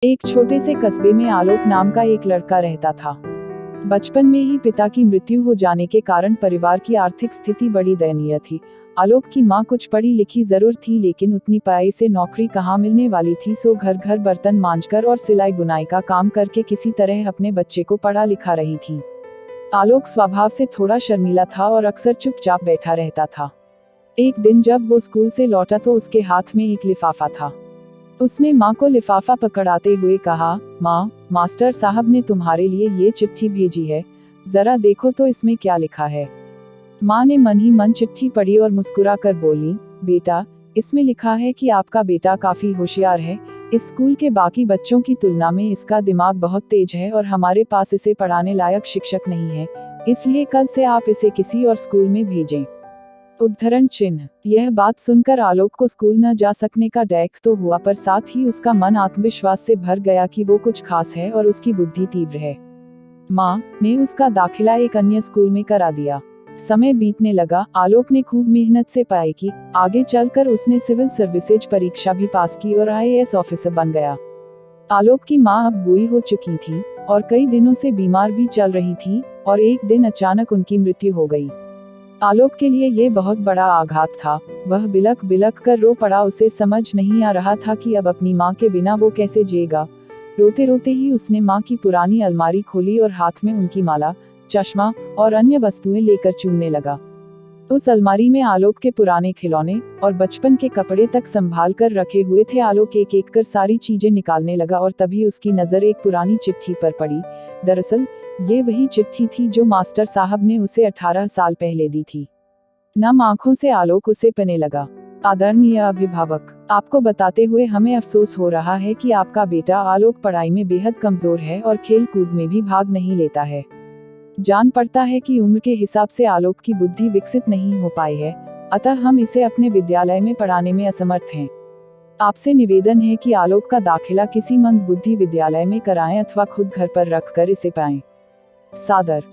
एक छोटे से कस्बे में आलोक नाम का एक लड़का रहता था। बचपन में ही पिता की मृत्यु हो जाने के कारण परिवार की आर्थिक स्थिति बड़ी दयनीय थी। आलोक की माँ कुछ पढ़ी लिखी जरूर थी, लेकिन उतनी पढ़ाई से नौकरी कहाँ मिलने वाली थी। सो घर घर बर्तन मांजकर और सिलाई बुनाई का काम करके किसी तरह अपने बच्चे को पढ़ा लिखा रही थी। आलोक स्वभाव से थोड़ा शर्मीला था और अक्सर चुपचाप बैठा रहता था। एक दिन जब वो स्कूल से लौटा तो उसके हाथ में एक लिफाफा था। उसने माँ को लिफाफा पकड़ाते हुए कहा, माँ, मास्टर साहब ने तुम्हारे लिए ये चिट्ठी भेजी है, जरा देखो तो इसमें क्या लिखा है। माँ ने मन ही मन चिट्ठी पढ़ी और मुस्कुरा कर बोली, बेटा, इसमें लिखा है कि आपका बेटा काफी होशियार है। इस स्कूल के बाकी बच्चों की तुलना में इसका दिमाग बहुत तेज है और हमारे पास इसे पढ़ाने लायक शिक्षक नहीं है, इसलिए कल से आप इसे किसी और स्कूल में भेजें। उद्धरण चिन्ह। यह बात सुनकर आलोक को स्कूल न जा सकने का डैक तो हुआ, पर साथ ही उसका मन आत्मविश्वास से भर गया कि वो कुछ खास है और उसकी बुद्धि तीव्र है। माँ ने उसका दाखिला एक अन्य स्कूल में करा दिया। समय बीतने लगा, आलोक ने खूब मेहनत से पढ़ाई की। आगे चलकर उसने सिविल सर्विसेज परीक्षा भी पास की और IAS ऑफिसर बन गया। आलोक की माँ अब बूढ़ी हो चुकी थी और कई दिनों से बीमार भी चल रही थी, और एक दिन अचानक उनकी मृत्यु हो गई। आलोक के लिए ये बहुत बड़ा आघात था। वह बिलख बिलख कर रो पड़ा। उसे समझ नहीं आ रहा था कि अब अपनी माँ के बिना वो कैसे जिएगा। रोते रोते ही उसने माँ की पुरानी अलमारी खोली और हाथ में उनकी माला, चश्मा और अन्य वस्तुएं लेकर चुनने लगा। उस अलमारी में आलोक के पुराने खिलौने और बचपन के कपड़े तक संभाल कर रखे हुए थे। आलोक एक एक कर सारी चीजें निकालने लगा और तभी उसकी नजर एक पुरानी चिट्ठी पर पड़ी। दरअसल ये वही चिट्ठी थी जो मास्टर साहब ने उसे 18 साल पहले दी थी। नम आंखों से आलोक उसे पढ़ने लगा। आदरणीय अभिभावक, आपको बताते हुए हमें अफसोस हो रहा है कि आपका बेटा आलोक पढ़ाई में बेहद कमजोर है और खेल कूद में भी भाग नहीं लेता है। जान पड़ता है कि उम्र के हिसाब से आलोक की बुद्धि विकसित नहीं हो पाई है, अतः हम इसे अपने विद्यालय में पढ़ाने में असमर्थ हैं। आपसे निवेदन है कि आलोक का दाखिला किसी मंद बुद्धि विद्यालय में कराएं अथवा खुद घर पर रख कर इसे पाएं। सादर।